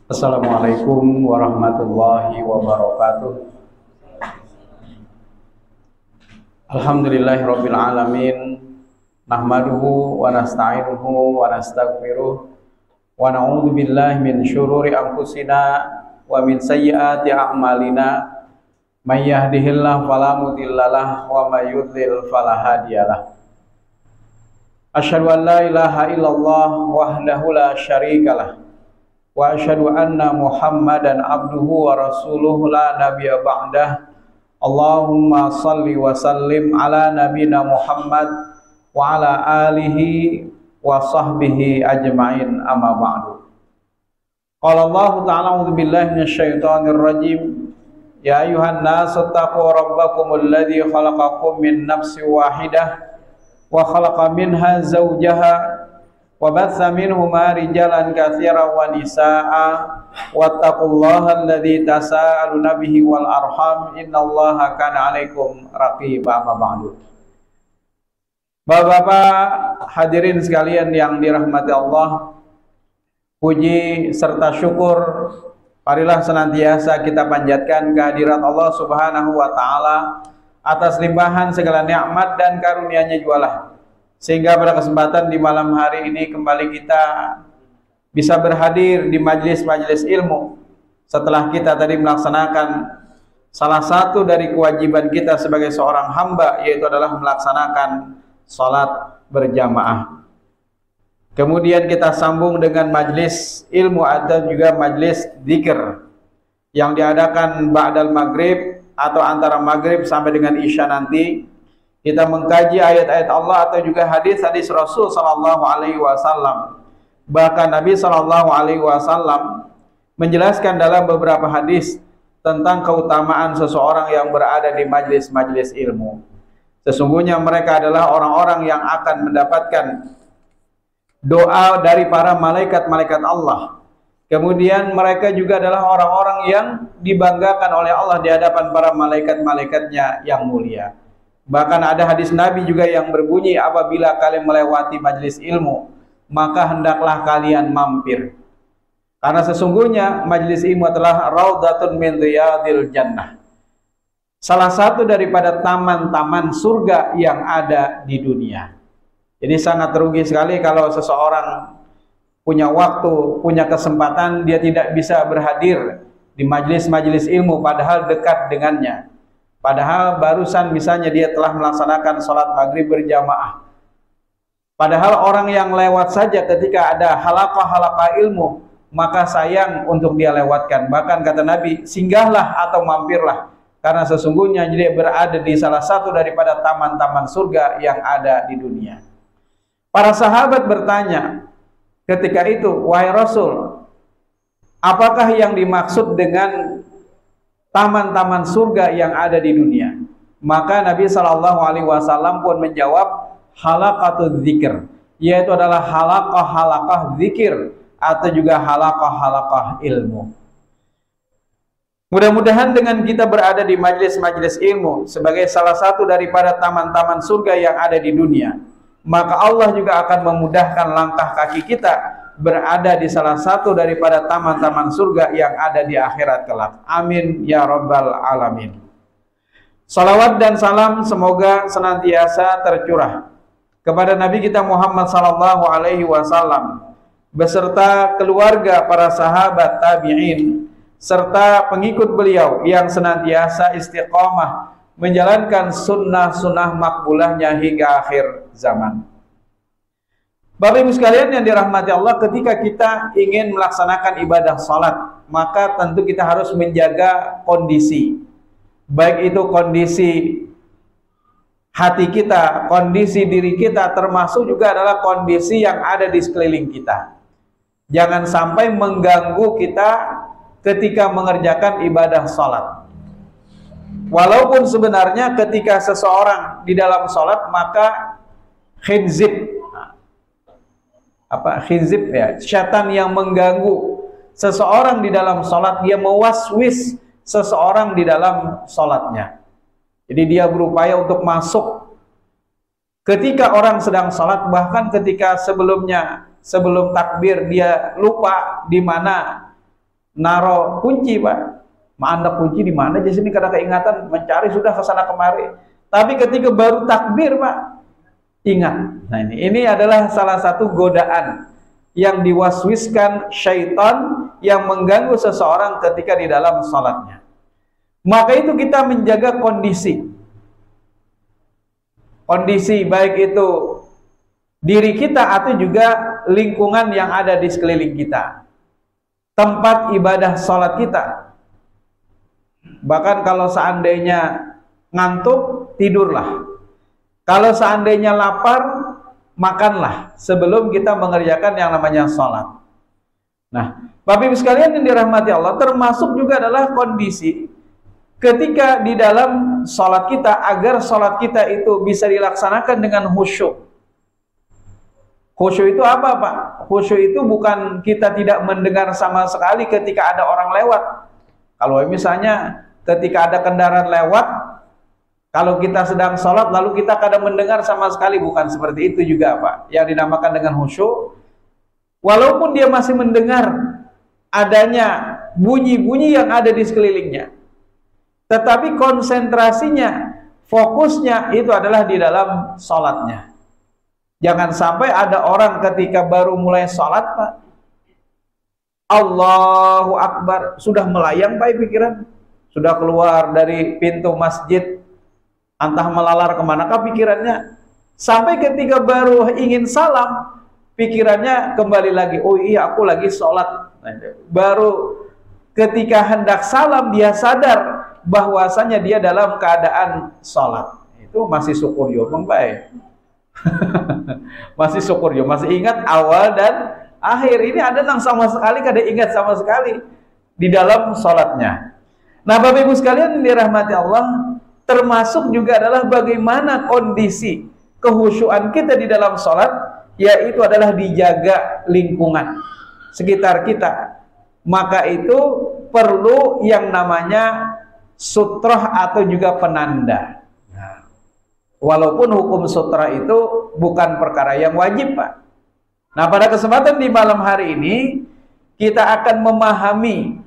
Assalamualaikum warahmatullahi wabarakatuh. Alhamdulillahirabbil alamin. Nahmaduhu wa nasta'inuhu wa nastaghfiruh wa na'udzu billahi min syururi anfusina wa min sayyiati a'malina. May yahdihillahu fala mudhillalah wa may yudhlil fala hadiyalah. Asyhadu an la ilaha illallah wahdahu la syarikalah wa asyhadu anna Muhammadan abduhu wa rasuluhu la nabiyya ba'dah. Allahumma salli wa sallim ala nabina Muhammad wa ala alihi wa sahbihi ajma'in, amma ba'du. Qala Allah ta'ala a'udzu billahi minasyaitonir rajim. Ya ayuhan nasu taqu rabbakumul ladzi khalaqakum min nafsin wahidah wa khalaqa minha zawjaha wa batha minhuma rijalan katsiran wa nisaa'a wattaqullaha alladzi tasaaluna bihi wal arham innallaha kana 'alaikum raqiba. Amma ba'du. Bapak-bapak hadirin sekalian yang dirahmati Allah, puji serta syukur marilah senantiasa kita panjatkan kehadirat Allah Subhanahu wa taala atas limpahan segala nikmat dan karunia-Nya jualah, sehingga pada kesempatan di malam hari ini kembali kita bisa berhadir di majelis-majelis ilmu setelah kita tadi melaksanakan salah satu dari kewajiban kita sebagai seorang hamba, yaitu adalah melaksanakan salat berjamaah. Kemudian kita sambung dengan majelis ilmu atau juga majelis dzikir yang diadakan ba'dal maghrib atau antara maghrib sampai dengan isya nanti. Kita mengkaji ayat-ayat Allah atau juga hadis-hadis Rasul sallallahu alaihi wasallam. Bahkan Nabi sallallahu alaihi wasallam menjelaskan dalam beberapa hadis tentang keutamaan seseorang yang berada di majelis-majelis ilmu. Sesungguhnya mereka adalah orang-orang yang akan mendapatkan doa dari para malaikat-malaikat Allah. Kemudian mereka juga adalah orang-orang yang dibanggakan oleh Allah di hadapan para malaikat-malaikatnya yang mulia. Bahkan ada hadis Nabi juga yang berbunyi, apabila kalian melewati majelis ilmu, maka hendaklah kalian mampir. Karena sesungguhnya majelis ilmu adalah raudhatun min riyadil jannah, salah satu daripada taman-taman surga yang ada di dunia. Jadi sangat rugi sekali kalau seseorang punya waktu, punya kesempatan, dia tidak bisa berhadir di majelis-majelis ilmu padahal dekat dengannya. Padahal barusan misalnya dia telah melaksanakan sholat maghrib berjamaah. Padahal orang yang lewat saja ketika ada halaqah-halaqah ilmu, maka sayang untuk dia lewatkan. Bahkan kata Nabi, singgahlah atau mampirlah, karena sesungguhnya dia berada di salah satu daripada taman-taman surga yang ada di dunia. Para sahabat bertanya ketika itu, wahai Rasul, apakah yang dimaksud dengan taman-taman surga yang ada di dunia? Maka Nabi SAW pun menjawab, halaqatul dzikr, yaitu adalah halaqah-halaqah zikir atau juga halaqah-halaqah ilmu. Mudah-mudahan dengan kita berada di majelis-majelis ilmu sebagai salah satu daripada taman-taman surga yang ada di dunia, maka Allah juga akan memudahkan langkah kaki kita berada di salah satu daripada taman-taman surga yang ada di akhirat kelak. Amin ya rabbal alamin. Salawat dan salam semoga senantiasa tercurah kepada Nabi kita Muhammad sallallahu alaihi wasallam beserta keluarga, para sahabat, tabi'in, serta pengikut beliau yang senantiasa istiqamah menjalankan sunnah-sunnah makbulahnya hingga akhir zaman. Bapak Ibu sekalian yang dirahmati Allah, ketika kita ingin melaksanakan ibadah salat, maka tentu kita harus menjaga kondisi. Baik itu kondisi hati kita, kondisi diri kita, termasuk juga adalah kondisi yang ada di sekeliling kita. Jangan sampai mengganggu kita ketika mengerjakan ibadah salat. Walaupun sebenarnya ketika seseorang di dalam salat, maka khinzib, ya, syaitan yang mengganggu seseorang di dalam salat, dia mewaswis seseorang di dalam salatnya. Jadi dia berupaya untuk masuk ketika orang sedang salat, bahkan ketika sebelum takbir dia lupa di mana naro kunci, Pak. Anda kunci di mana? Jadi sini kada keingatan, mencari sudah ke sana kemari. Tapi ketika baru takbir, Pak, ingat. Nah, ini adalah salah satu godaan yang diwaswiskan syaitan yang mengganggu seseorang ketika di dalam salatnya. Maka itu kita menjaga kondisi baik itu diri kita atau juga lingkungan yang ada di sekeliling kita, tempat ibadah salat kita. Bahkan kalau seandainya ngantuk, tidurlah. Kalau seandainya lapar, makanlah sebelum kita mengerjakan yang namanya salat. Nah, Bapak Ibu sekalian yang dirahmati Allah, termasuk juga adalah kondisi ketika di dalam salat kita, agar salat kita itu bisa dilaksanakan dengan khusyuk. Khusyuk itu apa, Pak? Khusyuk itu bukan kita tidak mendengar sama sekali ketika ada orang lewat. Kalau misalnya ketika ada kendaraan lewat, kalau kita sedang sholat lalu kita kadang mendengar sama sekali, bukan seperti itu juga, Pak. Yang dinamakan dengan khusyuk, walaupun dia masih mendengar adanya bunyi-bunyi yang ada di sekelilingnya, tetapi konsentrasinya, fokusnya itu adalah di dalam sholatnya. Jangan sampai ada orang ketika baru mulai sholat, Pak, Allahu Akbar, sudah melayang, Pak, pikiran. Sudah keluar dari pintu masjid, entah melalar kemanakah pikirannya. Sampai ketika baru ingin salam, pikirannya kembali lagi, oh iya aku lagi sholat. Baru ketika hendak salam, dia sadar bahwasanya dia dalam keadaan sholat. Itu masih syukur yo, Pak. Masih syukur yo, masih ingat awal dan akhir. Ini ada yang sama sekali kada ingat sama sekali di dalam sholatnya. Nah, Bapak Ibu sekalian yang dirahmati Allah, termasuk juga adalah bagaimana kondisi kehusyuan kita di dalam sholat, yaitu adalah dijaga lingkungan sekitar kita. Maka itu perlu yang namanya sutrah atau juga penanda. Nah, walaupun hukum sutrah itu bukan perkara yang wajib, Pak. Nah, pada kesempatan di malam hari ini kita akan memahami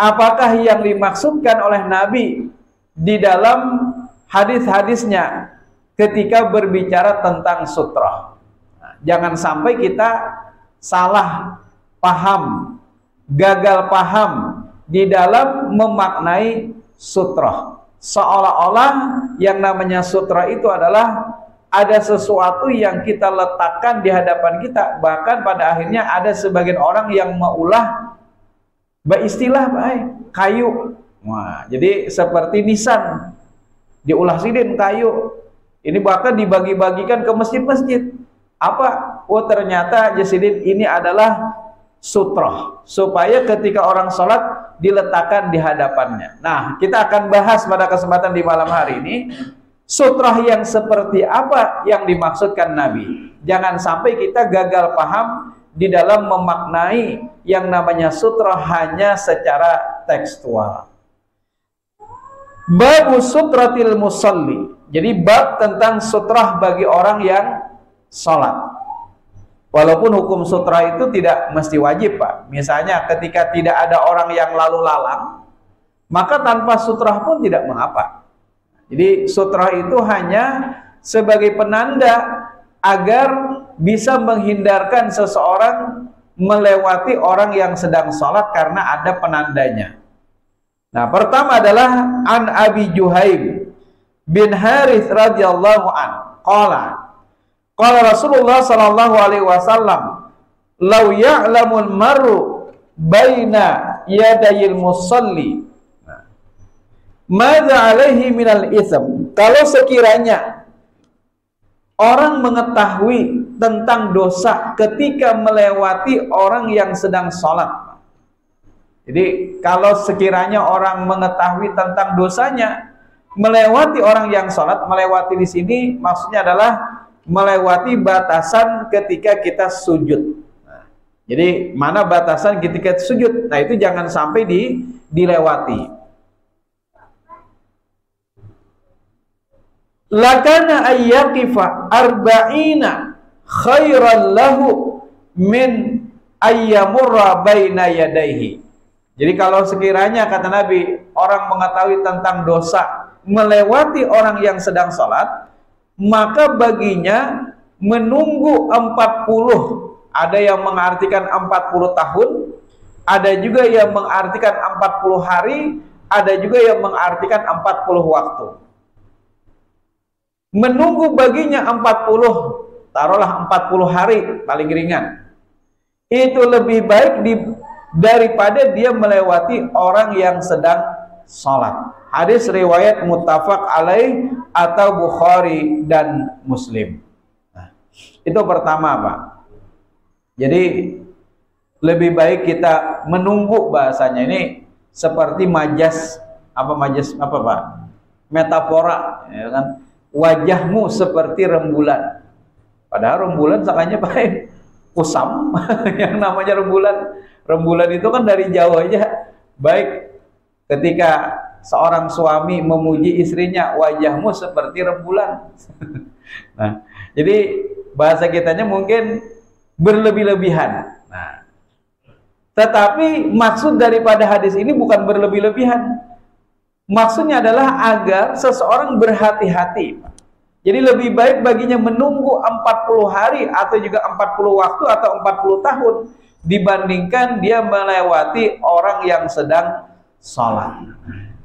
apakah yang dimaksudkan oleh Nabi di dalam hadis-hadisnya ketika berbicara tentang sutrah. Nah, jangan sampai kita salah paham, gagal paham di dalam memaknai sutrah. Seolah-olah yang namanya sutrah itu adalah ada sesuatu yang kita letakkan di hadapan kita. Bahkan pada akhirnya ada sebagian orang yang maulah beristilah, kayu. Wah, jadi seperti nisan, diulah sidin kayu. Ini bahkan dibagi-bagikan ke masjid-masjid. Apa? Oh, ternyata jasidin ini adalah sutrah, supaya ketika orang sholat diletakkan di hadapannya. Nah, kita akan bahas pada kesempatan di malam hari ini sutrah yang seperti apa yang dimaksudkan Nabi. Jangan sampai kita gagal paham di dalam memaknai yang namanya sutrah hanya secara tekstual. Bab sutratil musalli. Jadi bab tentang sutrah bagi orang yang sholat. Walaupun hukum sutrah itu tidak mesti wajib, Pak. Misalnya ketika tidak ada orang yang lalu lalang, maka tanpa sutrah pun tidak mengapa. Jadi sutrah itu hanya sebagai penanda agar bisa menghindarkan seseorang melewati orang yang sedang sholat karena ada penandanya. Nah, pertama adalah an Abi Juhaim bin Harith radhiyallahu an qala Rasulullah sallallahu alaihi wasallam law ya'lamul mar'u baina yadayil musalli madza alaihi minal itsm. Kalau sekiranya orang mengetahui tentang dosa ketika melewati orang yang sedang sholat. Jadi kalau sekiranya orang mengetahui tentang dosanya melewati orang yang sholat, melewati di sini maksudnya adalah melewati batasan ketika kita sujud. Nah, jadi mana batasan ketika sujud? Nah, itu jangan sampai dilewati. Lakana ayyaqifa arba'ina khairan lahu min ayyamurra baina yadayhi. Jadi kalau sekiranya kata Nabi orang mengetahui tentang dosa melewati orang yang sedang sholat, maka baginya menunggu 40, ada yang mengartikan 40 tahun, ada juga yang mengartikan 40 hari, ada juga yang mengartikan 40 waktu. Menunggu baginya 40, taruhlah 40 hari paling ringan. Itu lebih baik daripada dia melewati orang yang sedang sholat. Hadis riwayat muttafaq alaih atau Bukhari dan Muslim. Nah, itu pertama, Pak. Jadi lebih baik kita menunggu, bahasanya ini seperti majas apa, Pak? Metafora, ya kan? Wajahmu seperti rembulan. Padahal rembulan sakanya baik kusam yang namanya rembulan. Rembulan itu kan dari jauh aja baik. Ketika seorang suami memuji istrinya, wajahmu seperti rembulan. Nah, jadi bahasa kitanya mungkin berlebih-lebihan. Nah, tetapi maksud daripada hadis ini bukan berlebih-lebihan. Maksudnya adalah agar seseorang berhati-hati. Jadi lebih baik baginya menunggu 40 hari atau juga 40 waktu atau 40 tahun dibandingkan dia melewati orang yang sedang sholat.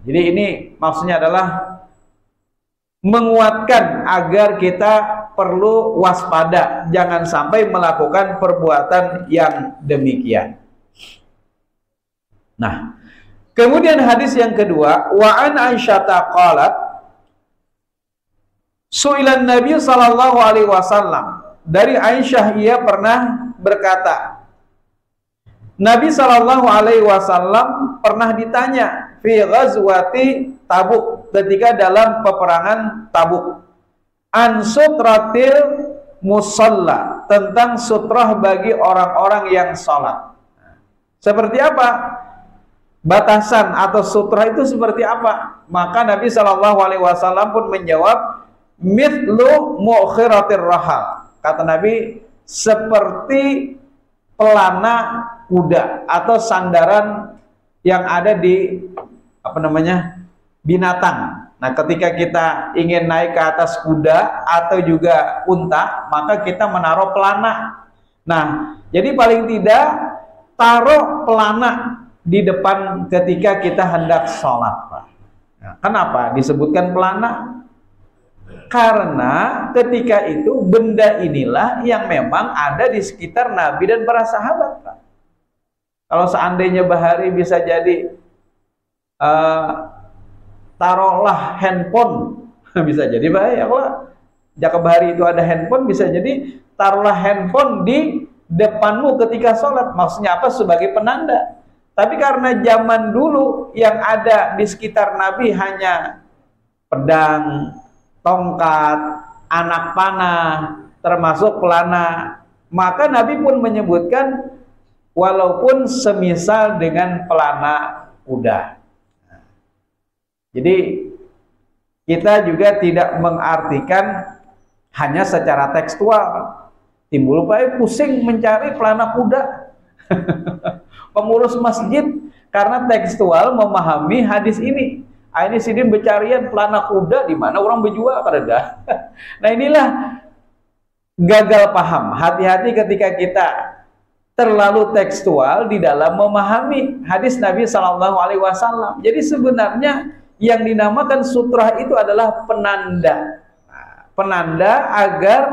Jadi ini maksudnya adalah menguatkan agar kita perlu waspada, jangan sampai melakukan perbuatan yang demikian. Nah, kemudian hadis yang kedua, wa an Aisyata qalat su'ilan Nabi sallallahu alaihi wasallam. Dari Aisyah, ia pernah berkata, Nabi sallallahu alaihi wasallam pernah ditanya fi ghazwati Tabuk, ketika dalam peperangan Tabuk, an sutratil musalla, tentang sutrah bagi orang-orang yang sholat. Seperti apa? Batasan atau sutrah itu seperti apa? Maka Nabi sallallahu alaihi wasallam pun menjawab, mithlu mu'khiratir rahal. Kata Nabi, seperti pelana kuda atau sandaran yang ada di binatang. Nah, ketika kita ingin naik ke atas kuda atau juga unta, maka kita menaruh pelana. Nah, jadi paling tidak taruh pelana di depan ketika kita hendak sholat, Pak. Nah, kenapa disebutkan pelana? Karena ketika itu benda inilah yang memang ada di sekitar Nabi dan para sahabat, Pak. Kalau seandainya bahari bisa jadi taruhlah handphone, bisa jadi bahaya. Kalau jika bahari itu ada handphone, bisa jadi taruhlah handphone di depanmu ketika sholat. Maksudnya apa? Sebagai penanda. Tapi karena zaman dulu yang ada di sekitar Nabi hanya pedang, tongkat, anak panah, termasuk pelana, maka Nabi pun menyebutkan walaupun semisal dengan pelana kuda. Jadi kita juga tidak mengartikan hanya secara tekstual. Timbul pusing mencari pelana kuda. Pengurus masjid karena tekstual memahami hadis ini. Ini sidin becarian pelana kuda di mana orang berjual kada. Nah, inilah gagal paham. Hati-hati ketika kita terlalu tekstual di dalam memahami hadis Nabi Shallallahu Alaihi Wasallam. Jadi sebenarnya yang dinamakan sutrah itu adalah penanda, penanda agar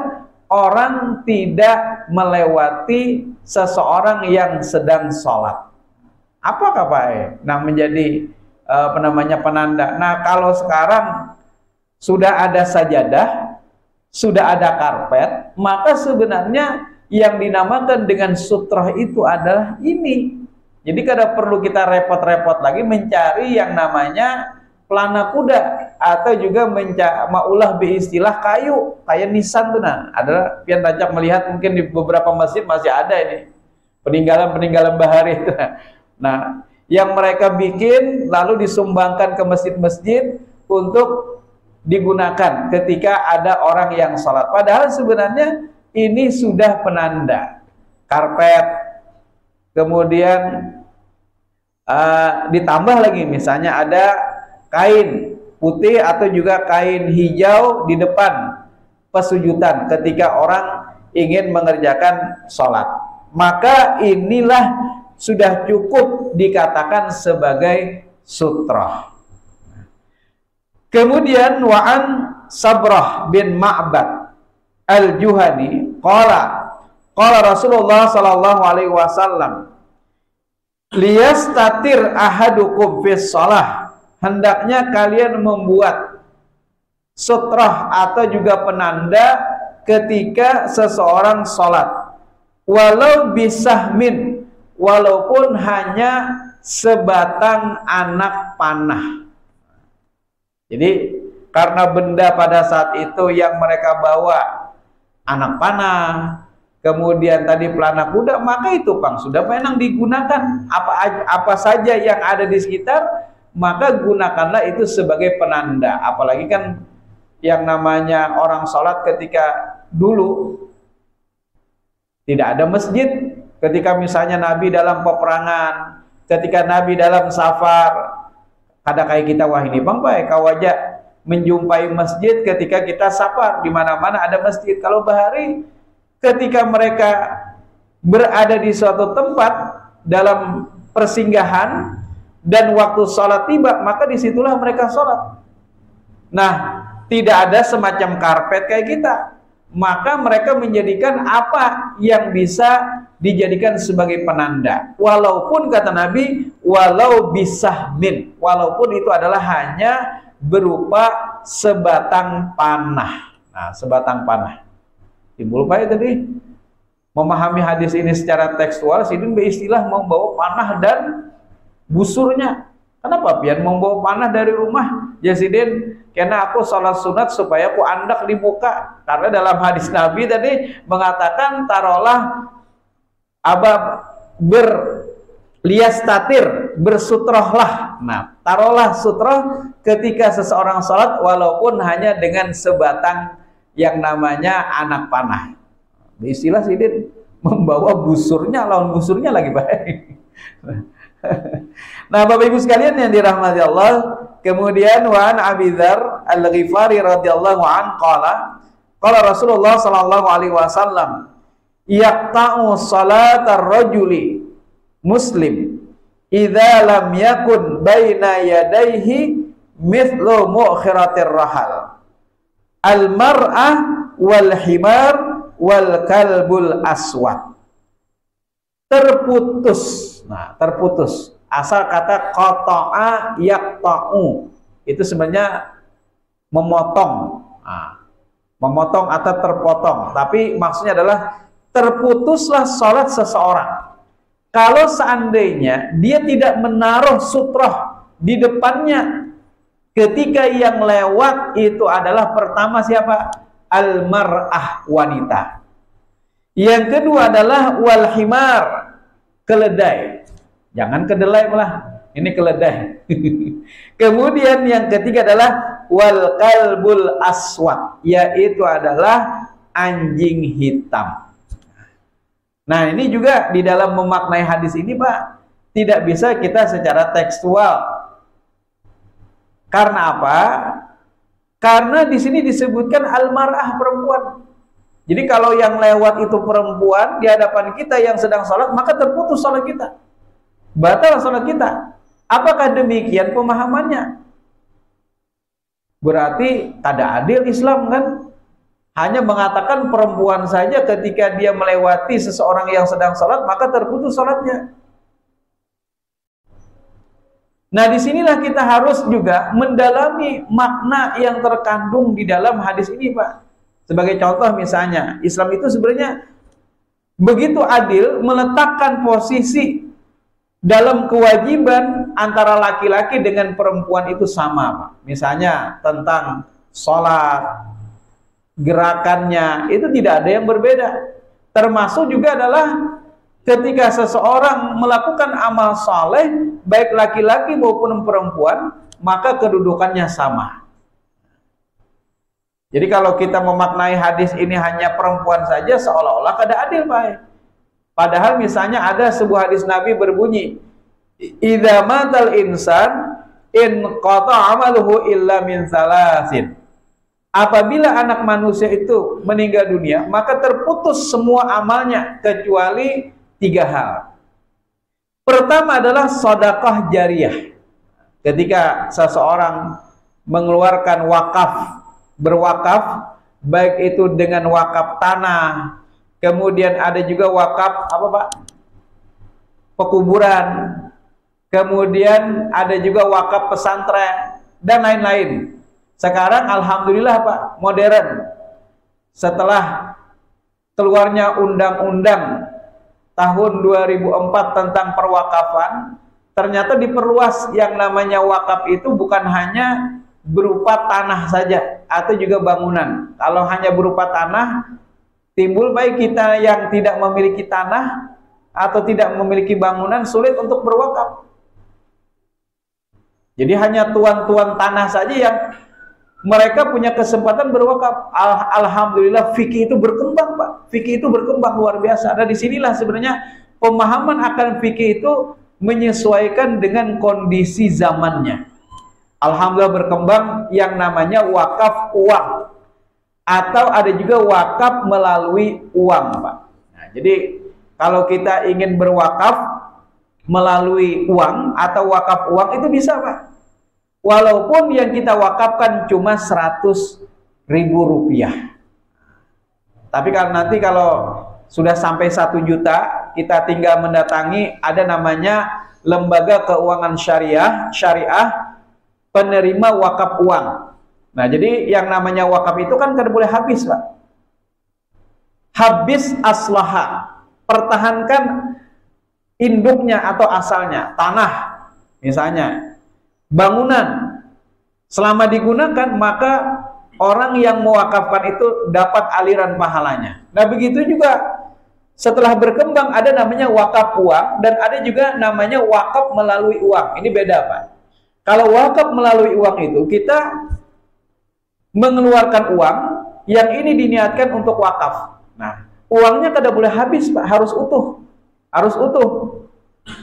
orang tidak melewati seseorang yang sedang sholat. Apakah Pak? Nah, menjadi penanda. Nah, kalau sekarang sudah ada sajadah, sudah ada karpet, maka sebenarnya yang dinamakan dengan sutrah itu adalah ini. Jadi kada perlu kita repot-repot lagi mencari yang namanya pelana kuda atau juga maulah beristilah kayu kayak nisan tuh. Nah, ada pian tancap melihat mungkin di beberapa masjid masih ada ini peninggalan bahari itu. Nah, yang mereka bikin lalu disumbangkan ke masjid-masjid untuk digunakan ketika ada orang yang sholat. Padahal sebenarnya ini sudah penanda. Karpet, kemudian Ditambah lagi misalnya ada kain putih atau juga kain hijau di depan pesujudan ketika orang ingin mengerjakan sholat, maka inilah sudah cukup dikatakan sebagai sutroh. Kemudian wa'an Sabrah bin Ma'bad al-Juhani qala Rasulullah sallallahu alaihi wasallam, liyastatir ahadukum fis shalah, hendaknya kalian membuat sutroh atau juga penanda ketika seseorang sholat, walau bisahmin, walaupun hanya sebatang anak panah. Jadi karena benda pada saat itu yang mereka bawa anak panah, kemudian tadi pelana kuda, maka itu sudah memang digunakan apa saja yang ada di sekitar, maka gunakanlah itu sebagai penanda. Apalagi kan yang namanya orang sholat ketika dulu tidak ada masjid, ketika misalnya Nabi dalam peperangan, ketika Nabi dalam safar, ada kayak kita, wah ini bang baik kau aja menjumpai masjid ketika kita safar, di mana-mana ada masjid. Kalau bahari ketika mereka berada di suatu tempat dalam persinggahan dan waktu sholat tiba, maka disitulah mereka sholat. Nah, tidak ada semacam karpet kayak kita, maka mereka menjadikan apa yang bisa dijadikan sebagai penanda, walaupun kata Nabi walau bisahmin, walaupun itu adalah hanya berupa sebatang panah. Nah, sebatang panah. Timbul Pak tadi memahami hadis ini secara tekstual, sidin beristilah membawa panah dan busurnya. Kenapa pian membawa panah dari rumah? Ya sidin, karena aku sholat sunat supaya aku andak di muka. Karena dalam hadis Nabi tadi mengatakan tarolah liyastatir, bersutrohlah. Nah, taruhlah sutroh ketika seseorang sholat walaupun hanya dengan sebatang yang namanya anak panah. Istilah sidin membawa busurnya, lawan busurnya lagi baik. Nah, Bapak Ibu sekalian yang dirahmati Allah, kemudian wa an Abi Dzar al-Ghifari radhiyallahu an qala Rasulullah sallallahu alaihi wasallam, yaqta'u salatar rajuli muslim idza lam yakun baina yadayhi mithlu mu'khiratir rahal al-mar'ah wal himar wal kalbul aswad. Terputus. Nah, terputus. Asal kata qata'a yaqta'u, itu sebenarnya memotong. Nah, memotong atau terpotong, tapi maksudnya adalah terputuslah sholat seseorang kalau seandainya dia tidak menaruh sutroh di depannya ketika yang lewat itu adalah pertama siapa? Al-mar'ah, wanita. Yang kedua adalah wal himar, keledai. Jangan kedelai malah, ini keledai. Kemudian yang ketiga adalah wal kalbul aswad, yaitu adalah anjing hitam. Nah, ini juga di dalam memaknai hadis ini, Pak, tidak bisa kita secara tekstual. Karena apa? Karena di sini disebutkan al-mar'ah, perempuan. Jadi kalau yang lewat itu perempuan di hadapan kita yang sedang sholat, maka terputus sholat kita. Batal sholat kita. Apakah demikian pemahamannya? Berarti tidak adil Islam kan? Hanya mengatakan perempuan saja ketika dia melewati seseorang yang sedang sholat, maka terputus sholatnya. Nah, disinilah kita harus juga mendalami makna yang terkandung di dalam hadis ini, Pak. Sebagai contoh misalnya, Islam itu sebenarnya begitu adil meletakkan posisi dalam kewajiban antara laki-laki dengan perempuan itu sama, Pak. Misalnya tentang sholat, gerakannya itu tidak ada yang berbeda. Termasuk juga adalah ketika seseorang melakukan amal saleh, baik laki-laki maupun perempuan, maka kedudukannya sama. Jadi kalau kita memaknai hadis ini hanya perempuan saja, seolah-olah kada adil, Pak. Padahal misalnya ada sebuah hadis Nabi berbunyi, idza matal insan in qata amaluhu illa min salasin. Apabila anak manusia itu meninggal dunia, maka terputus semua amalnya kecuali 3 hal. Pertama adalah sedekah jariyah. Ketika seseorang mengeluarkan wakaf, berwakaf, baik itu dengan wakaf tanah, kemudian ada juga wakaf apa Pak? Pekuburan, kemudian ada juga wakaf pesantren dan lain-lain. Sekarang alhamdulillah Pak, modern. Setelah keluarnya undang-undang tahun 2004 tentang perwakafan, ternyata diperluas yang namanya wakaf itu bukan hanya berupa tanah saja atau juga bangunan. Kalau hanya berupa tanah, timbul baik kita yang tidak memiliki tanah atau tidak memiliki bangunan sulit untuk berwakaf. Jadi hanya tuan-tuan tanah saja yang mereka punya kesempatan berwakaf. Alhamdulillah fikih itu berkembang Pak. Fikih itu berkembang luar biasa. Dan disinilah sebenarnya pemahaman akan fikih itu menyesuaikan dengan kondisi zamannya. Alhamdulillah berkembang yang namanya wakaf uang. Atau ada juga wakaf melalui uang Pak. Nah, jadi kalau kita ingin berwakaf melalui uang atau wakaf uang itu bisa Pak. Walaupun yang kita wakafkan cuma 100.000 rupiah. Tapi nanti kalau sudah sampai 1 juta, kita tinggal mendatangi ada namanya lembaga keuangan syariah penerima wakaf uang. Nah, jadi yang namanya wakaf itu kan tidak boleh habis Pak. Habis aslaha, pertahankan induknya atau asalnya, tanah misalnya, bangunan selama digunakan maka orang yang mewakafkan itu dapat aliran pahalanya. Nah begitu juga setelah berkembang ada namanya wakaf uang dan ada juga namanya wakaf melalui uang. Ini beda Pak. Kalau wakaf melalui uang itu kita mengeluarkan uang yang ini diniatkan untuk wakaf. Nah uangnya tidak boleh habis Pak, harus utuh, harus utuh.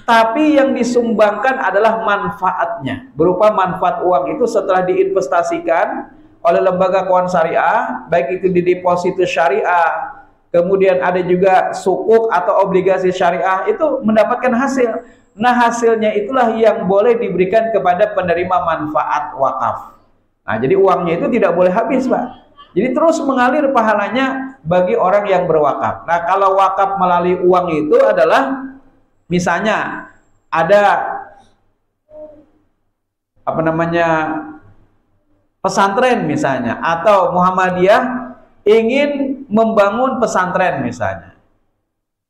Tapi yang disumbangkan adalah manfaatnya. Berupa manfaat uang itu setelah diinvestasikan oleh lembaga keuangan syariah, baik itu di deposito syariah, kemudian ada juga sukuk atau obligasi syariah, itu mendapatkan hasil. Nah hasilnya itulah yang boleh diberikan kepada penerima manfaat wakaf. Nah jadi uangnya itu tidak boleh habis Pak. Jadi terus mengalir pahalanya bagi orang yang berwakaf. Nah kalau wakaf melalui uang itu adalah misalnya ada apa namanya pesantren misalnya, atau Muhammadiyah ingin membangun pesantren misalnya,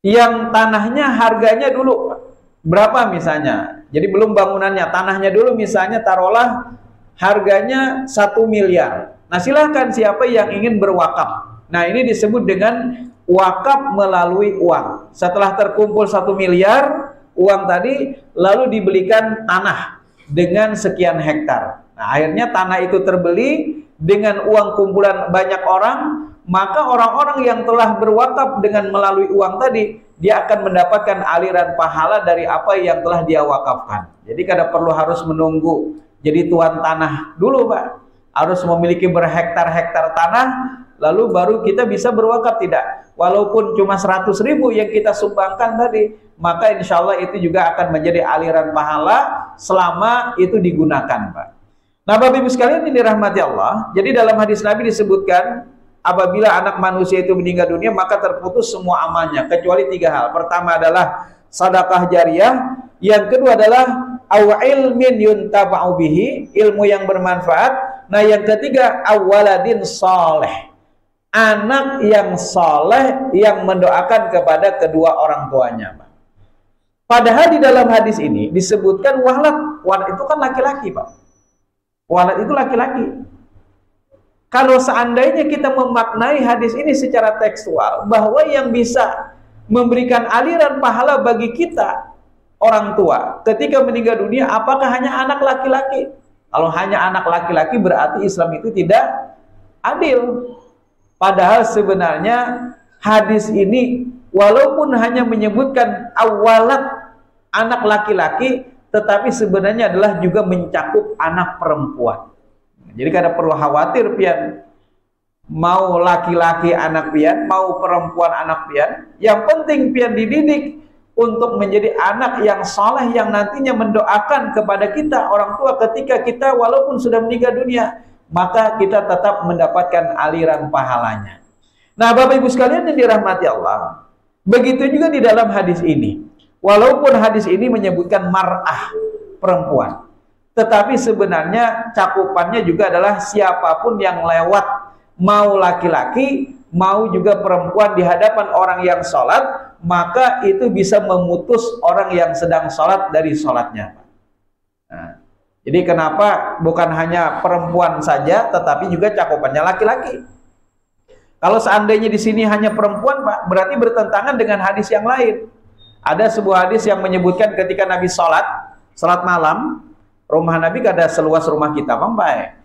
yang tanahnya harganya dulu berapa misalnya, jadi belum bangunannya, tanahnya dulu misalnya taruhlah harganya 1 miliar. Nah silahkan siapa yang ingin berwakaf. Nah ini disebut dengan wakaf melalui uang. Setelah terkumpul 1 miliar uang tadi, lalu dibelikan tanah dengan sekian hektar. Nah akhirnya tanah itu terbeli dengan uang kumpulan banyak orang, maka orang-orang yang telah berwakaf dengan melalui uang tadi, dia akan mendapatkan aliran pahala dari apa yang telah dia wakafkan. Jadi kada perlu harus menunggu jadi tuan tanah dulu Pak, harus memiliki berhektar-hektar tanah lalu baru kita bisa berwakaf. Tidak, walaupun cuma 100.000 yang kita sumbangkan tadi, maka insya Allah itu juga akan menjadi aliran pahala selama itu digunakan Pak. Nah Bapak Ibu sekalian ini dirahmati Allah. Jadi dalam hadis Nabi disebutkan apabila anak manusia itu meninggal dunia maka terputus semua amalnya kecuali 3 hal. Pertama adalah sedekah jariyah, yang kedua adalah ilmin yuntafa'u bihi, ilmu yang bermanfaat. Nah yang ketiga awaladin soleh, anak yang soleh yang mendoakan kepada kedua orang tuanya. Padahal di dalam hadis ini disebutkan walad. Walad itu kan laki-laki Pak. Walad itu laki-laki. Kalau seandainya kita memaknai hadis ini secara tekstual, bahwa yang bisa memberikan aliran pahala bagi kita orang tua ketika meninggal dunia, apakah hanya anak laki-laki? Kalau hanya anak laki-laki berarti Islam itu tidak adil. Padahal sebenarnya hadis ini walaupun hanya menyebutkan awalat anak laki-laki, tetapi sebenarnya adalah juga mencakup anak perempuan. Jadi kada perlu khawatir pian mau laki-laki anak pian, mau perempuan anak pian. Yang penting pian dididik untuk menjadi anak yang saleh yang nantinya mendoakan kepada kita orang tua ketika kita walaupun sudah meninggal dunia, maka kita tetap mendapatkan aliran pahalanya. Nah, Bapak Ibu sekalian yang dirahmati Allah, begitu juga di dalam hadis ini. Walaupun hadis ini menyebutkan mar'ah, perempuan, tetapi sebenarnya cakupannya juga adalah siapapun yang lewat, mau laki-laki, mau juga perempuan di hadapan orang yang sholat, maka itu bisa memutus orang yang sedang sholat dari sholatnya. Nah, jadi kenapa bukan hanya perempuan saja, tetapi juga cakupannya laki-laki. Kalau seandainya di sini hanya perempuan, Pak, berarti bertentangan dengan hadis yang lain. Ada sebuah hadis yang menyebutkan ketika Nabi sholat malam, rumah Nabi kada seluas rumah kita, Pak.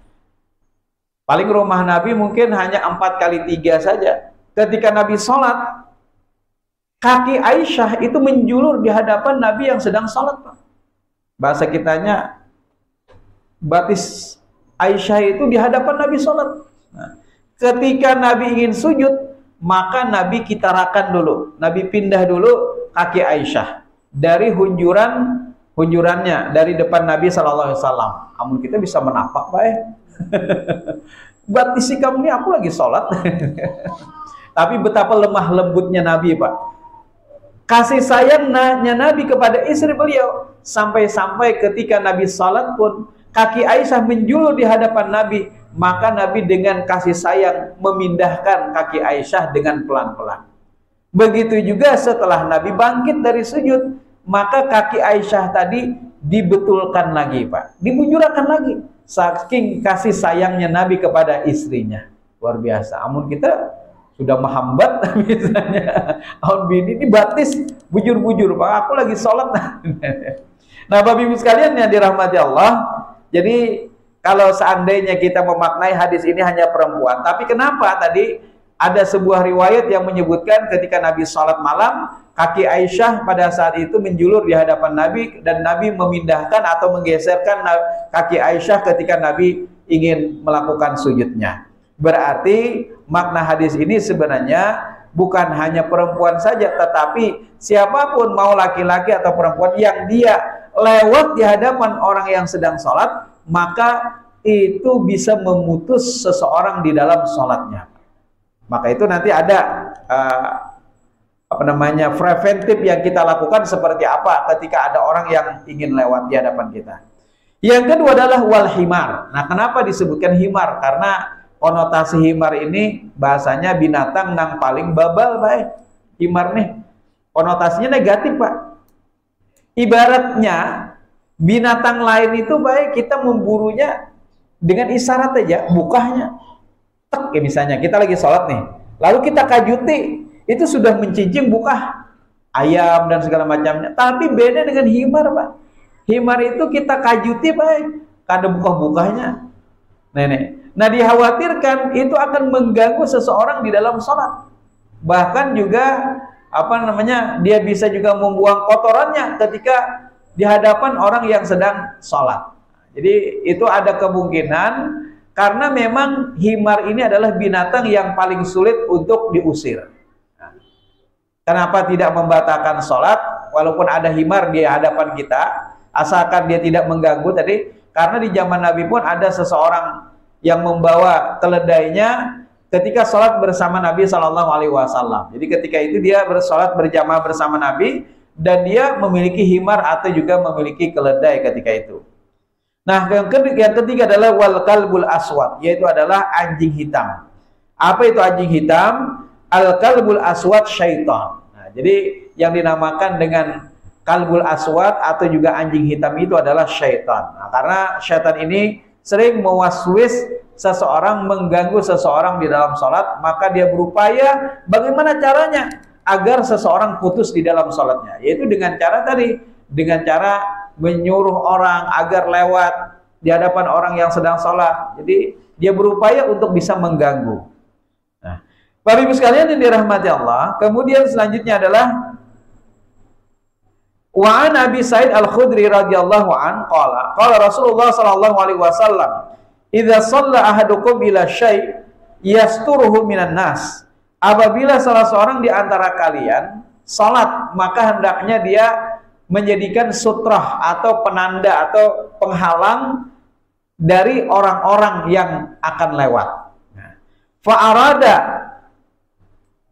Paling rumah Nabi mungkin hanya 4x3 saja. Ketika Nabi sholat, kaki Aisyah itu menjulur di hadapan Nabi yang sedang sholat, Pak. Bahasa kitanya, batis Aisyah itu di hadapan Nabi sholat. Nah, ketika Nabi ingin sujud, maka Nabi kitarakan dulu. Nabi pindah dulu kaki Aisyah dari hunjurannya dari depan Nabi SAW. Amun kita bisa menapak, Pak. Batisi kamu ini aku lagi sholat. Tapi betapa lemah lembutnya Nabi, Pak. Kasih sayangnya Nabi kepada istri beliau sampai-sampai ketika Nabi sholat pun kaki Aisyah menjulur di hadapan Nabi. Maka Nabi dengan kasih sayang memindahkan kaki Aisyah dengan pelan-pelan. Begitu juga setelah Nabi bangkit dari sujud, maka kaki Aisyah tadi dibetulkan lagi, Pak. Dibujurakan lagi. Saking kasih sayangnya Nabi kepada istrinya. Luar biasa. Amun kita sudah menghambat misalnya. Amun bini ini batis bujur-bujur, Pak. Aku lagi sholat. Nah, Bapak Ibu sekalian yang dirahmati Allah. Jadi kalau seandainya kita memaknai hadis ini hanya perempuan, tapi kenapa tadi ada sebuah riwayat yang menyebutkan ketika Nabi sholat malam, kaki Aisyah pada saat itu menjulur di hadapan Nabi dan Nabi memindahkan atau menggeserkan kaki Aisyah ketika Nabi ingin melakukan sujudnya. Berarti makna hadis ini sebenarnya bukan hanya perempuan saja, tetapi siapapun mau laki-laki atau perempuan yang dia lewat di hadapan orang yang sedang sholat, maka itu bisa memutus seseorang di dalam sholatnya. Maka itu nanti ada preventif yang kita lakukan seperti apa ketika ada orang yang ingin lewat di hadapan kita. Yang kedua adalah wal himar. Nah, kenapa disebutkan himar? Karena konotasi himar ini bahasanya binatang yang paling babal, baik. Himar nih konotasinya negatif, Pak. Ibaratnya binatang lain itu baik kita memburunya dengan isyarat aja, bukahnya. Tek, ya misalnya kita lagi sholat nih, lalu kita kajuti, itu sudah mencincing bukah ayam dan segala macamnya. Tapi beda dengan himar, Pak. Himar itu kita kajuti, baik, kada bukah-bukahnya. Nah, dikhawatirkan itu akan mengganggu seseorang di dalam sholat. Bahkan juga dia bisa juga membuang kotorannya ketika di hadapan orang yang sedang sholat. Jadi itu ada kemungkinan karena memang himar ini adalah binatang yang paling sulit untuk diusir. Nah, kenapa tidak membatalkan sholat walaupun ada himar di hadapan kita, asalkan dia tidak mengganggu tadi? Karena di zaman Nabi pun ada seseorang yang membawa keledainya ketika sholat bersama Nabi SAW. Jadi ketika itu dia bersolat berjamaah bersama Nabi dan dia memiliki himar atau juga memiliki keledai ketika itu. Nah, yang ketiga adalah wal kalbul aswad, yaitu adalah anjing hitam. Apa itu anjing hitam? Al kalbul aswad syaitan. Nah, jadi yang dinamakan dengan kalbul aswad atau juga anjing hitam itu adalah syaitan. Nah, karena syaitan ini sering mewaswis seseorang, mengganggu seseorang di dalam sholat, maka dia berupaya bagaimana caranya agar seseorang putus di dalam sholatnya, yaitu dengan cara tadi, dengan cara menyuruh orang agar lewat di hadapan orang yang sedang sholat. Jadi dia berupaya untuk bisa mengganggu. Nah, Bapak Ibu sekalian yang dirahmati Allah, kemudian selanjutnya adalah Wa an Abi Sa'id Al-Khudri radhiyallahu an qala Rasulullah sallallahu alaihi wasallam, "Idza shalla ahadukum ila syai' yasturuhu minan nas." Apabila salah seorang di antara kalian salat, maka hendaknya dia menjadikan sutrah atau penanda atau penghalang dari orang-orang yang akan lewat. Fa arada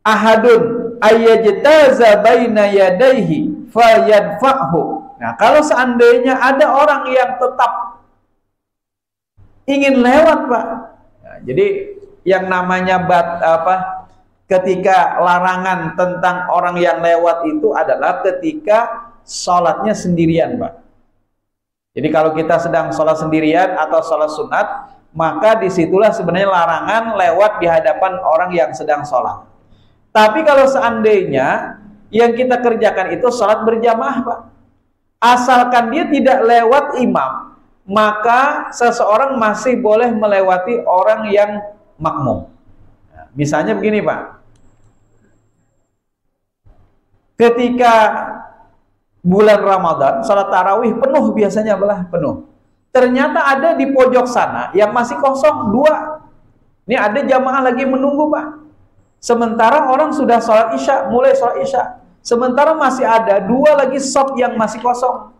ahadun ayyajtaza baina yadayhi fayadfa'hu. Nah, kalau seandainya ada orang yang tetap ingin lewat, Pak. Nah, jadi yang namanya ketika larangan tentang orang yang lewat itu adalah ketika sholatnya sendirian, Pak. Jadi kalau kita sedang sholat sendirian atau sholat sunat, maka disitulah sebenarnya larangan lewat di hadapan orang yang sedang sholat. Tapi kalau seandainya yang kita kerjakan itu sholat berjamaah, Pak, asalkan dia tidak lewat imam, maka seseorang masih boleh melewati orang yang makmum. Nah, misalnya begini, Pak, ketika bulan Ramadan sholat tarawih penuh, biasanya penuh. Ternyata ada di pojok sana yang masih kosong 2. Ini ada jamaah lagi menunggu, Pak. Sementara orang sudah sholat isya, mulai sholat isya. Sementara masih ada 2 lagi shop yang masih kosong.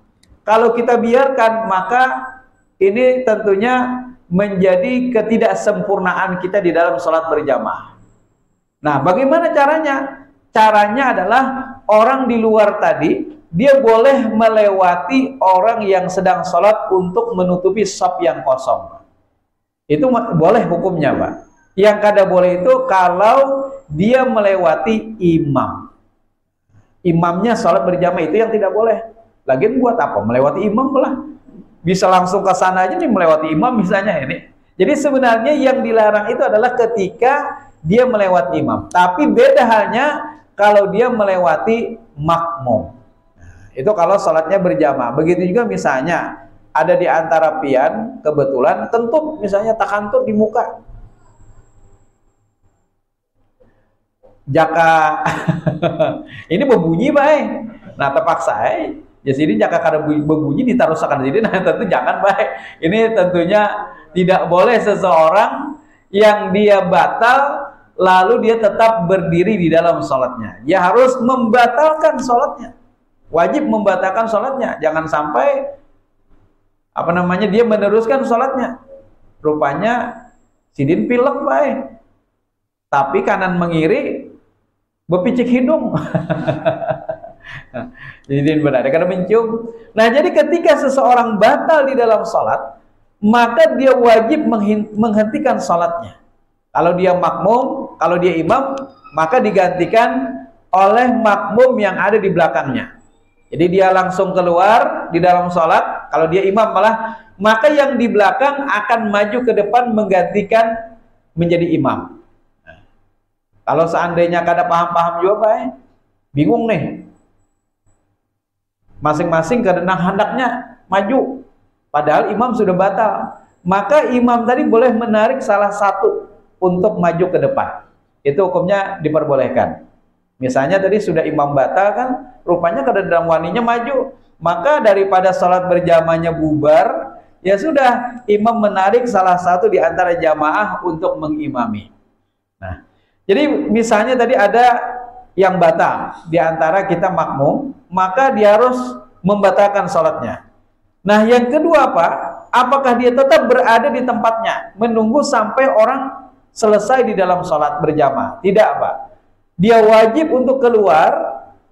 Kalau kita biarkan, maka ini tentunya menjadi ketidaksempurnaan kita di dalam sholat berjamaah. Nah, bagaimana caranya? Caranya adalah orang di luar tadi, dia boleh melewati orang yang sedang sholat untuk menutupi shop yang kosong. Itu boleh hukumnya, Pak. Yang kada boleh itu kalau dia melewati imam. Imamnya sholat berjamaah, itu yang tidak boleh. Lagian buat apa melewati imam lah? Bisa langsung ke sana aja nih melewati imam misalnya ini. Jadi sebenarnya yang dilarang itu adalah ketika dia melewati imam. Tapi beda halnya kalau dia melewati makmum. Nah, itu kalau sholatnya berjamaah. Begitu juga misalnya ada di antara pian kebetulan kentut, misalnya takantut di muka. Jaka ini berbunyi, baik. Nah, terpaksa jadi jaka kada berbunyi ditaruhkan jadi, nah tentu jangan, baik. Ini tentunya tidak boleh seseorang yang dia batal lalu dia tetap berdiri di dalam sholatnya. Dia harus membatalkan sholatnya, wajib membatalkan sholatnya. Jangan sampai dia meneruskan sholatnya. Rupanya sidin pilek, baik, tapi kanan mengiri bepicik hidung. Jadi benar, karena mencium. Nah, jadi ketika seseorang batal di dalam sholat, maka dia wajib menghentikan sholatnya. Kalau dia makmum, kalau dia imam, maka digantikan oleh makmum yang ada di belakangnya. Jadi dia langsung keluar di dalam sholat. Kalau dia imam maka yang di belakang akan maju ke depan menggantikan menjadi imam. Kalau seandainya kada paham-paham juga, Pak, bingung nih. Masing-masing kadang hendaknya maju, padahal imam sudah batal. Maka imam tadi boleh menarik salah satu untuk maju ke depan. Itu hukumnya diperbolehkan. Misalnya tadi sudah imam batal kan, rupanya kada dalam waninya maju. Maka daripada sholat berjamaahnya bubar, ya sudah, imam menarik salah satu di antara jamaah untuk mengimami. Nah, jadi misalnya tadi ada yang batal di antara kita makmum, maka dia harus membatalkan sholatnya. Nah, yang kedua, Pak, apakah dia tetap berada di tempatnya menunggu sampai orang selesai di dalam sholat berjamaah? Tidak, Pak. Dia wajib untuk keluar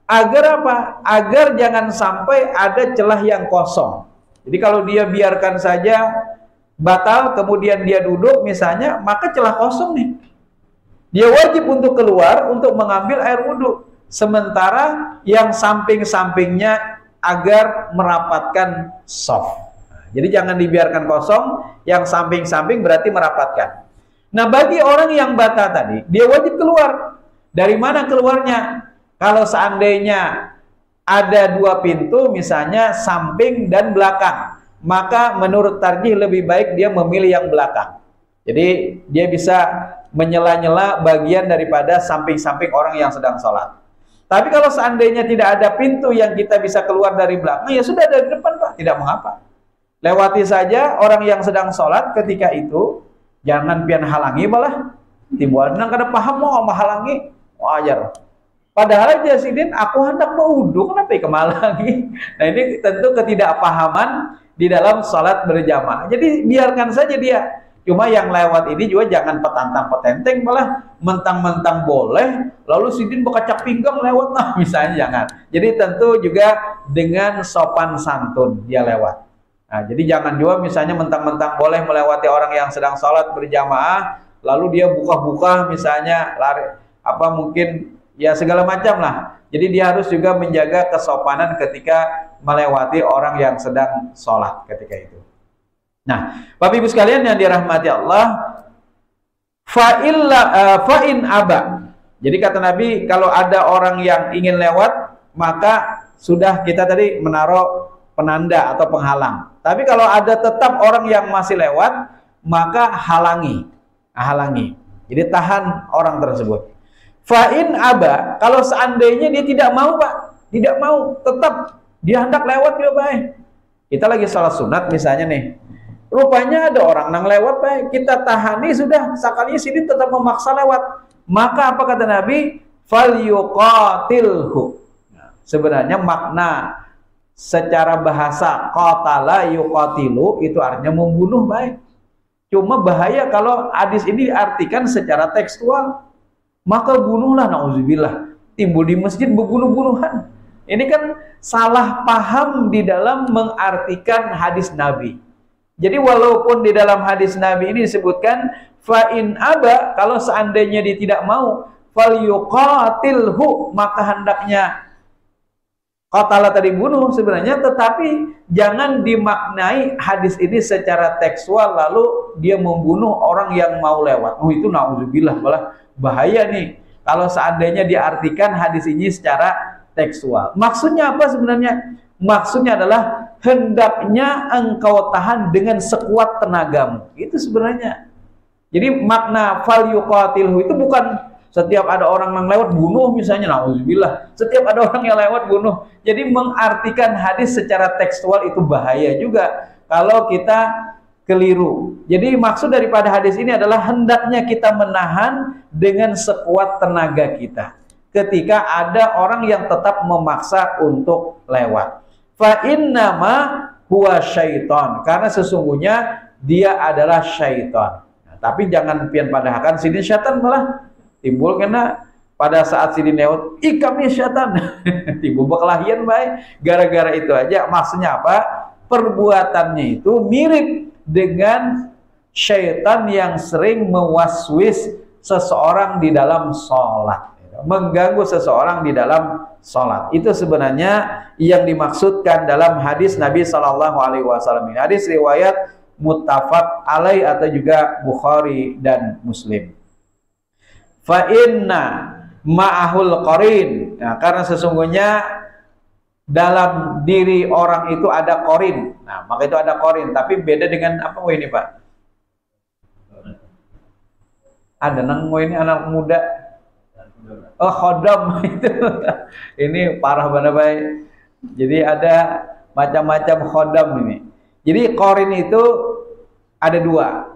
agar apa? Agar jangan sampai ada celah yang kosong. Jadi kalau dia biarkan saja batal, kemudian dia duduk misalnya, maka celah kosong nih. Dia wajib untuk keluar untuk mengambil air wudhu. Sementara yang samping-sampingnya agar merapatkan soft. Jadi jangan dibiarkan kosong, yang samping-samping berarti merapatkan. Nah, bagi orang yang batal tadi, dia wajib keluar. Dari mana keluarnya? Kalau seandainya ada 2 pintu, misalnya samping dan belakang, maka menurut tarjih lebih baik dia memilih yang belakang. Jadi dia bisa menyela-nyela bagian daripada samping-samping orang yang sedang sholat. Tapi kalau seandainya tidak ada pintu yang kita bisa keluar dari belakang, ya sudah dari depan Pak, tidak mengapa. Lewati saja orang yang sedang sholat ketika itu, jangan pian halangi malah. Timbul nang kada paham mau menghalangi, wajar. Padahal jasidin aku hendak berwudu, kenapa kemalangi? Nah ini tentu ketidakpahaman di dalam sholat berjamaah. Jadi biarkan saja dia. Cuma yang lewat ini juga jangan petantang petenteng, malah mentang-mentang boleh, lalu sidin bekacak pinggang lewat, nah misalnya jangan. Jadi tentu juga dengan sopan santun dia lewat. Nah, jadi jangan juga misalnya mentang-mentang boleh melewati orang yang sedang sholat berjamaah, lalu dia buka-buka misalnya lari, apa mungkin ya segala macam lah. Jadi dia harus juga menjaga kesopanan ketika melewati orang yang sedang sholat ketika itu. Nah, Bapak Ibu sekalian yang dirahmati Allah, fa'in aba. Jadi kata Nabi, kalau ada orang yang ingin lewat, maka sudah kita tadi menaruh penanda atau penghalang. Tapi kalau ada tetap orang yang masih lewat, maka halangi. Halangi. Jadi tahan orang tersebut. Fa'in aba, kalau seandainya dia tidak mau Pak, tidak mau, tetap dia hendak lewat juga baik. Kita lagi salat sunat misalnya nih. Rupanya ada orang nang lewat baik, kita tahani sudah, sekali sini tetap memaksa lewat. Maka apa kata Nabi? Falyuqatilhu. Nah, sebenarnya makna secara bahasa qatala yuqatilu itu artinya membunuh baik. Cuma bahaya kalau hadis ini diartikan secara tekstual. Maka bunuhlah, nauzubillah. Timbul di masjid berbunuh-bunuhan. Ini kan salah paham di dalam mengartikan hadis Nabi. Jadi walaupun di dalam hadis Nabi ini disebutkan fa'in aba, kalau seandainya dia tidak mau, falyuqatilhu, maka hendaknya qatala tadi bunuh sebenarnya, tetapi jangan dimaknai hadis ini secara tekstual lalu dia membunuh orang yang mau lewat. Oh itu nauzubillah, malah bahaya nih kalau seandainya diartikan hadis ini secara tekstual. Maksudnya apa sebenarnya? Maksudnya adalah hendaknya engkau tahan dengan sekuat tenagamu. Itu sebenarnya. Jadi makna fal yuqatilhu itu bukan setiap ada orang yang lewat bunuh misalnya, nauzubillah. Setiap ada orang yang lewat bunuh. Jadi mengartikan hadis secara tekstual itu bahaya juga kalau kita keliru. Jadi maksud daripada hadis ini adalah hendaknya kita menahan dengan sekuat tenaga kita ketika ada orang yang tetap memaksa untuk lewat. Fa innama huwa syaiton, karena sesungguhnya dia adalah syaiton. Nah, tapi jangan pian padahkan sidin syaitan malah timbul karena pada saat sidin lewat ikamnya syaitan timbul berkelahian baik gara-gara itu aja. Maksudnya apa? Perbuatannya itu mirip dengan syaitan yang sering mewaswis seseorang di dalam sholat, mengganggu seseorang di dalam sholat. Itu sebenarnya yang dimaksudkan dalam hadis Nabi SAW ini. Hadis riwayat muttafaq alaih atau juga Bukhari dan Muslim. Fa inna ma'ahul qarin. Nah, karena sesungguhnya dalam diri orang itu ada qarin. Nah, maka itu ada qarin, tapi beda dengan apa ini Pak? Ada nang ini anak muda. Oh khodam itu ini parah banget baik. Jadi ada macam-macam khodam ini. Jadi qarin itu ada dua.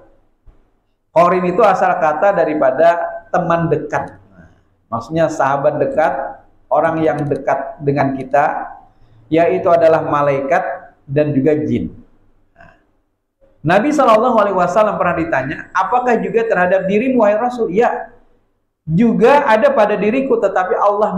Qarin itu asal kata daripada teman dekat. Maksudnya sahabat dekat, orang yang dekat dengan kita, yaitu adalah malaikat dan juga jin. Nabi SAW pernah ditanya, apakah juga terhadap dirimu wahai Rasul? Ya, juga ada pada diriku, tetapi Allah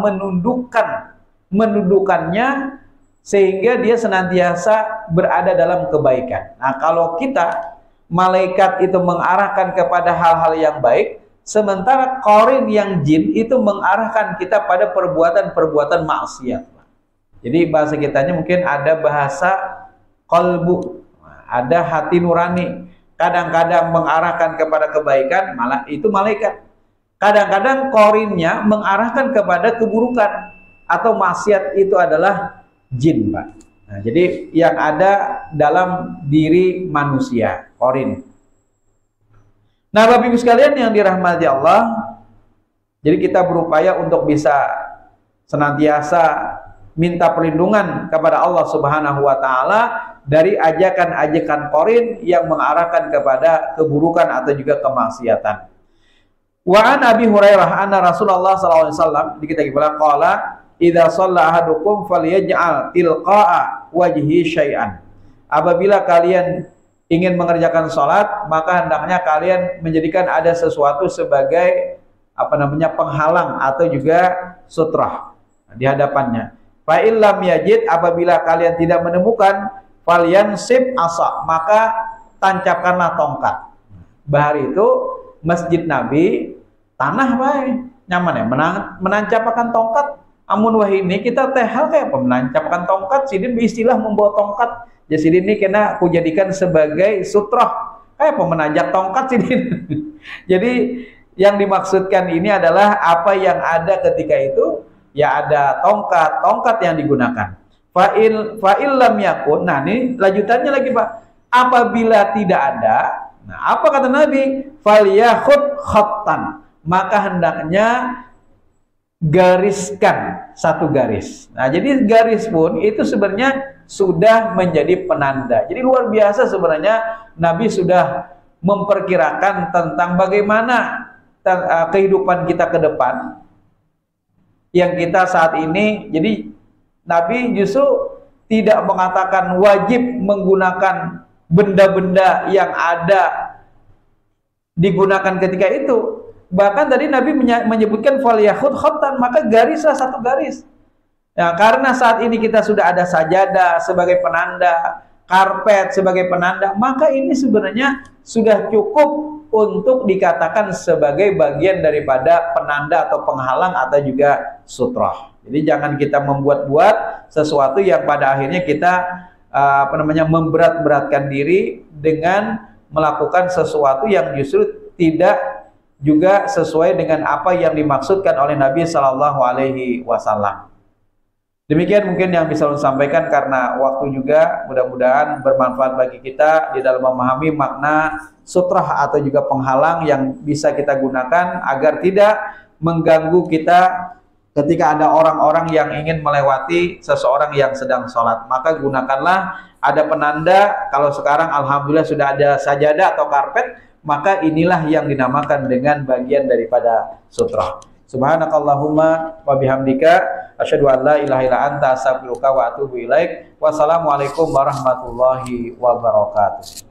menundukkannya sehingga dia senantiasa berada dalam kebaikan. Nah, kalau kita malaikat itu mengarahkan kepada hal-hal yang baik, sementara qarin yang jin itu mengarahkan kita pada perbuatan-perbuatan maksiat. Jadi bahasa kitanya mungkin ada bahasa qalbu, ada hati nurani. Kadang-kadang mengarahkan kepada kebaikan, malah itu malaikat. Kadang-kadang qarinnya mengarahkan kepada keburukan atau maksiat, itu adalah jin, Pak. Nah, jadi yang ada dalam diri manusia, qarin. Nah, Bapak Ibu sekalian yang dirahmati Allah, jadi kita berupaya untuk bisa senantiasa minta perlindungan kepada Allah Subhanahu wa taala dari ajakan-ajakan qarin yang mengarahkan kepada keburukan atau juga kemaksiatan. Wa an Abi Hurairah anna Rasulullah sallallahu alaihi wasallam di kita bilang qala idza shalla ahadukum falyaj'al tilqa'a wajhi syai'an. Apabila kalian ingin mengerjakan salat, maka hendaknya kalian menjadikan ada sesuatu sebagai penghalang atau juga sutrah di hadapannya. Fa illam yajid, apabila kalian tidak menemukan, falyansib asa, maka tancapkanlah tongkat. Bahari itu Masjid Nabi tanah bae nyaman ya menancapkan tongkat. Amun wah ini kita teh hal kayak apa menancapkan tongkat, sidin istilah membawa tongkat. Jadi sidin ini kena aku jadikan sebagai sutrah. Kayak apa menanjak tongkat sidin. Jadi yang dimaksudkan ini adalah apa yang ada ketika itu, ya ada tongkat yang digunakan. Fa'il lam yakun. Nah, ini lanjutannya lagi, Pak. Apabila tidak ada, nah apa kata Nabi? Falyakhud khattan. Maka hendaknya gariskan satu garis. Nah, jadi garis pun itu sebenarnya sudah menjadi penanda. Jadi luar biasa sebenarnya Nabi sudah memperkirakan tentang bagaimana kehidupan kita ke depan yang kita saat ini. Jadi Nabi justru tidak mengatakan wajib menggunakan benda-benda yang ada digunakan ketika itu. Bahkan tadi Nabi menyebutkan falyakhud khattan, maka garislah satu garis. Ya, karena saat ini kita sudah ada sajadah sebagai penanda, karpet sebagai penanda, maka ini sebenarnya sudah cukup untuk dikatakan sebagai bagian daripada penanda atau penghalang atau juga sutrah. Jadi jangan kita membuat-buat sesuatu yang pada akhirnya kita memberat-beratkan diri dengan melakukan sesuatu yang justru tidak juga sesuai dengan apa yang dimaksudkan oleh Nabi Shallallahu Alaihi Wasallam. Demikian mungkin yang bisa saya sampaikan karena waktu juga, mudah-mudahan bermanfaat bagi kita di dalam memahami makna sutrah atau juga penghalang yang bisa kita gunakan agar tidak mengganggu kita ketika ada orang-orang yang ingin melewati seseorang yang sedang sholat. Maka gunakanlah ada penanda. Kalau sekarang alhamdulillah sudah ada sajadah atau karpet, maka inilah yang dinamakan dengan bagian daripada sutrah. Subhanakallahumma wa bihamdika asyhadu an la ilaha illa anta astaghfiruka wa atubu ilaik. Wassalamualaikum warahmatullahi wabarakatuh.